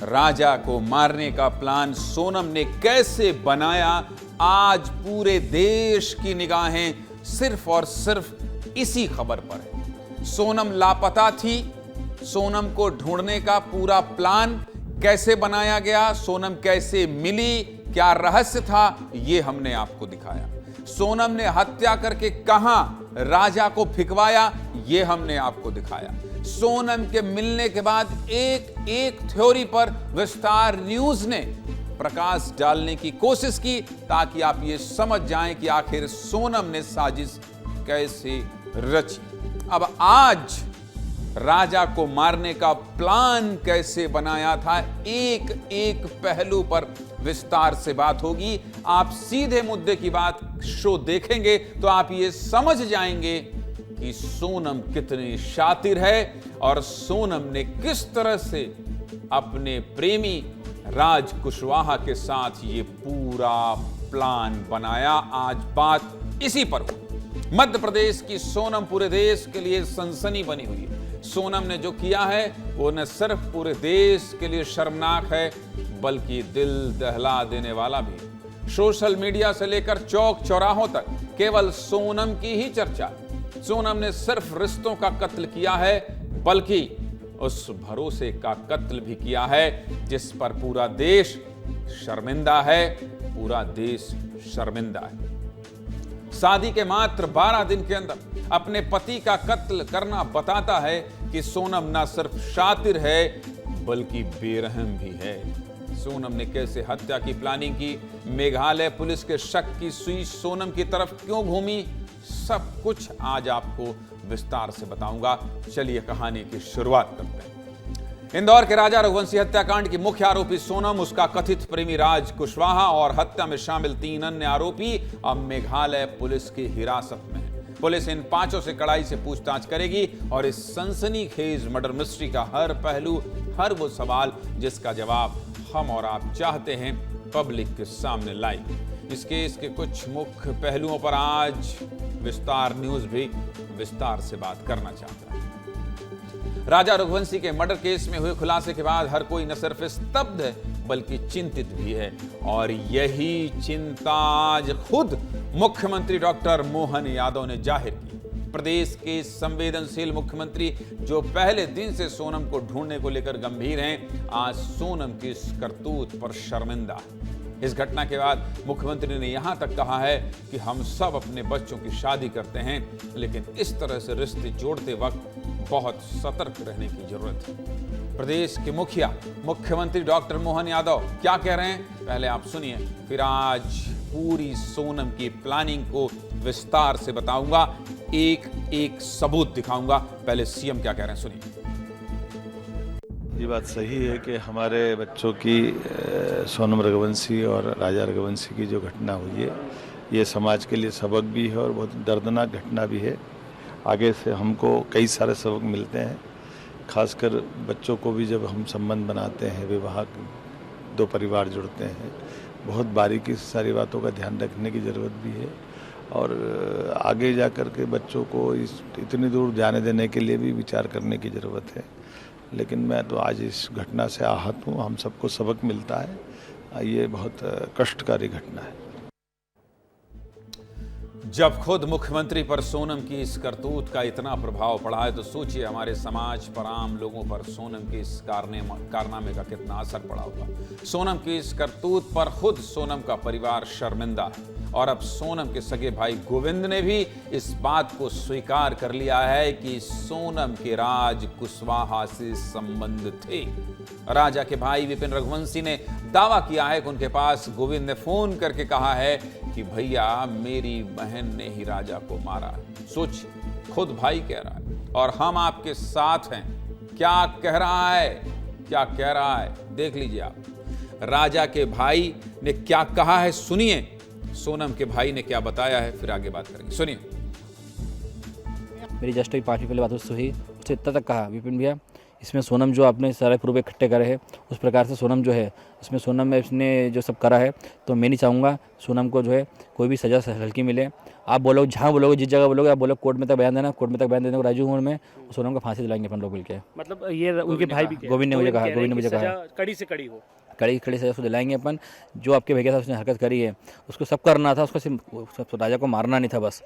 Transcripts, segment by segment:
राजा को मारने का प्लान सोनम ने कैसे बनाया, आज पूरे देश की निगाहें सिर्फ और सिर्फ इसी खबर पर है। सोनम लापता थी, सोनम को ढूंढने का पूरा प्लान कैसे बनाया गया, सोनम कैसे मिली, क्या रहस्य था, यह हमने आपको दिखाया। सोनम ने हत्या करके कहां राजा को फिकवाया, यह हमने आपको दिखाया। सोनम के मिलने के बाद एक एक थ्योरी पर विस्तार न्यूज ने प्रकाश डालने की कोशिश की, ताकि आप ये समझ जाएं कि आखिर सोनम ने साजिश कैसे रची। अब आज राजा को मारने का प्लान कैसे बनाया था, एक एक पहलू पर विस्तार से बात होगी। आप सीधे मुद्दे की बात शो देखेंगे तो आप ये समझ जाएंगे कि सोनम कितनी शातिर है और सोनम ने किस तरह से अपने प्रेमी राज कुशवाहा के साथ ये पूरा प्लान बनाया। आज बात इसी पर हो। मध्य प्रदेश की सोनम पूरे देश के लिए सनसनी बनी हुई है। सोनम ने जो किया है वो न सिर्फ पूरे देश के लिए शर्मनाक है, बल्कि दिल दहला देने वाला भी। सोशल मीडिया से लेकर चौक चौराहों तक केवल सोनम की ही चर्चा। सोनम ने सिर्फ रिश्तों का कत्ल किया है, बल्कि उस भरोसे का कत्ल भी किया है जिस पर पूरा देश शर्मिंदा है। पूरा देश शर्मिंदा है। शादी के मात्र 12 दिन के अंदर अपने पति का कत्ल करना बताता है कि सोनम ना सिर्फ शातिर है बल्कि बेरहम भी है। सोनम ने कैसे हत्या की प्लानिंग की, मेघालय पुलिस के शक की सुई सोनम की तरफ क्यों घूमी, सब कुछ आज आपको विस्तार से बताऊंगा। चलिए कहानी की शुरुआत करते हैं। इंदौर के राजा रघुवंशी हत्याकांड की मुख्य आरोपी सोनम, उसका कथित प्रेमी राज कुशवाहा और हत्या में शामिल 3 अन्य आरोपी अब मेघालय पुलिस की हिरासत में हैं। पुलिस इन 5 से कड़ाई से पूछताछ करेगी और इस सनसनीखेज मर्डर मिस्ट्री का हर पहलू, हर वो सवाल जिसका जवाब हम और आप चाहते हैं, पब्लिक के सामने लाएंगे। इस केस के कुछ मुख्य पहलुओं पर आज विस्तार न्यूज भी विस्तार से बात करना चाहता है। राजा रघुवंशी के मर्डर केस में हुए खुलासे के बाद हर कोई न सिर्फ स्तब्ध है बल्कि चिंतित भी है, और यही चिंता आज खुद मुख्यमंत्री डॉक्टर मोहन यादव ने जाहिर की। प्रदेश के संवेदनशील मुख्यमंत्री, जो पहले दिन से सोनम को ढूंढने को लेकर गंभीर हैं, आज सोनम की इस करतूत पर शर्मिंदा है। इस घटना के बाद मुख्यमंत्री ने यहां तक कहा है कि हम सब अपने बच्चों की शादी करते हैं, लेकिन इस तरह से रिश्ते जोड़ते वक्त बहुत सतर्क रहने की जरूरत है। प्रदेश के मुखिया मुख्यमंत्री डॉक्टर मोहन यादव क्या कह रहे हैं, पहले आप सुनिए, फिर आज पूरी सोनम की प्लानिंग को विस्तार से बताऊंगा, एक एक सबूत दिखाऊंगा। पहले सीएम क्या कह रहे हैं, सुनिए। ये बात सही है कि हमारे बच्चों की सोनम रघुवंशी और राजा रघुवंशी की जो घटना हुई है, ये समाज के लिए सबक भी है और बहुत दर्दनाक घटना भी है। आगे से हमको कई सारे सबक मिलते हैं, खासकर बच्चों को भी जब हम संबंध बनाते हैं, विवाह 2 परिवार जुड़ते हैं, बहुत बारीकी से सारी बातों का ध्यान रखने की ज़रूरत भी है, और आगे जा कर के बच्चों को इतनी दूर जाने देने के लिए भी विचार करने की ज़रूरत है। लेकिन मैं तो आज इस घटना से आहत हूँ, हम सबको सबक मिलता है, ये बहुत कष्टकारी घटना है। जब खुद मुख्यमंत्री पर सोनम की इस करतूत का इतना प्रभाव पड़ा है, तो सोचिए हमारे समाज पर, आम लोगों पर सोनम के इस कारनामे का कितना असर पड़ा होगा। सोनम की इस करतूत पर खुद सोनम का परिवार शर्मिंदा है, और अब सोनम के सगे भाई गोविंद ने भी इस बात को स्वीकार कर लिया है कि सोनम के राज कुशवाहा से संबंध थे। राजा के भाई विपिन रघुवंशी ने दावा किया है कि उनके पास गोविंद ने फोन करके कहा है कि भैया मेरी बहन ने ही राजा को मारा। सोचिए, खुद भाई कह रहा है और हम आपके साथ हैं। क्या कह रहा है, क्या कह रहा है, देख लीजिए आप। राजा के भाई ने क्या कहा है, सुनिए। सोनम के भाई ने क्या बताया है, फिर आगे बात करेंगे, सुनिए। मेरी जस्ट अभी 5 मिनट पहले बात उससे हुई, उससे इतना तक कहा, विपिन भैया इसमें सोनम जो आपने सारे प्रूफ इकट्ठे करे हैं उस प्रकार से सोनम जो है इसमें सोनम में इसने जो सब करा है, तो मैं नहीं चाहूँगा सोनम को जो है कोई भी सज़ा हल्की मिले। आप बोलोगे जहाँ बोलोगे जिस जगह बोलोगे आप बोलो कोर्ट में तक बयान देना, कोर्ट में तक बयान देने को राजी हूँ मैं, सोनम को फांसी दिलाएंगे अपन लोग मिल के। मतलब ये उनके भाई भी गोविंद ने मुझे कहा, गोविंद ने मुझे कहा सजा कड़ी से कड़ी हो, कड़ी खड़ी सजा उसको दिलाएंगे अपन। जो आपके भैया साहब उसने हरकत करी है उसको सब करना था, उसको सिर्फ राजा को मारना नहीं था, बस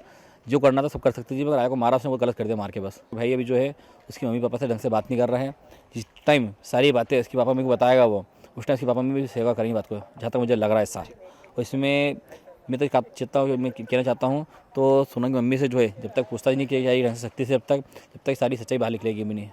जो करना था सब कर सकती थी, मगर राजा को मारा उसने वो गलत कर दिया मार के बस। भाई अभी जो है उसकी मम्मी पापा से ढंग से बात नहीं कर रहे हैं। जिस टाइम सारी बातें इसके पापा मेरे को बताएगा वो उस टाइम इसके पापा में भी सेवा करेंगे बात को, जहाँ तक मुझे लग रहा है इस साल। और इसमें मैं तो मैं कहना चाहता हूँ तो सोनम की मम्मी से जो है जब तक पूछताछ नहीं की जाएगी ढंग से सख्ती से जब तक सारी सच्चाई बाहर निकलेगी भी नहीं।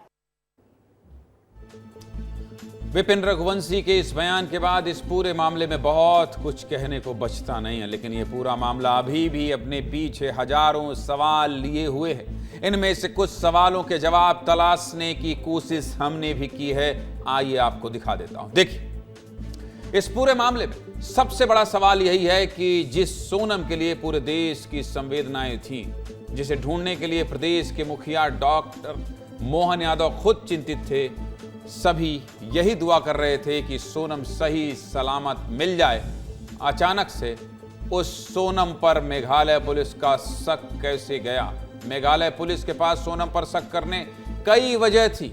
विपिन रघुवंशी के इस बयान के बाद इस पूरे मामले में बहुत कुछ कहने को बचता नहीं है, लेकिन ये पूरा मामला अभी भी अपने पीछे हजारों सवाल लिए हुए है। इनमें से कुछ सवालों के जवाब तलाशने की कोशिश हमने भी की है, आइए आपको दिखा देता हूं। देखिए, इस पूरे मामले में सबसे बड़ा सवाल यही है कि जिस सोनम के लिए पूरे देश की संवेदनाएं थी, जिसे ढूंढने के लिए प्रदेश के मुखिया डॉक्टर मोहन यादव खुद चिंतित थे, सभी यही दुआ कर रहे थे कि सोनम सही सलामत मिल जाए। अचानक से उस सोनम पर मेघालय पुलिस का शक कैसे गया? मेघालय पुलिस के पास सोनम पर शक करने कई वजह थी।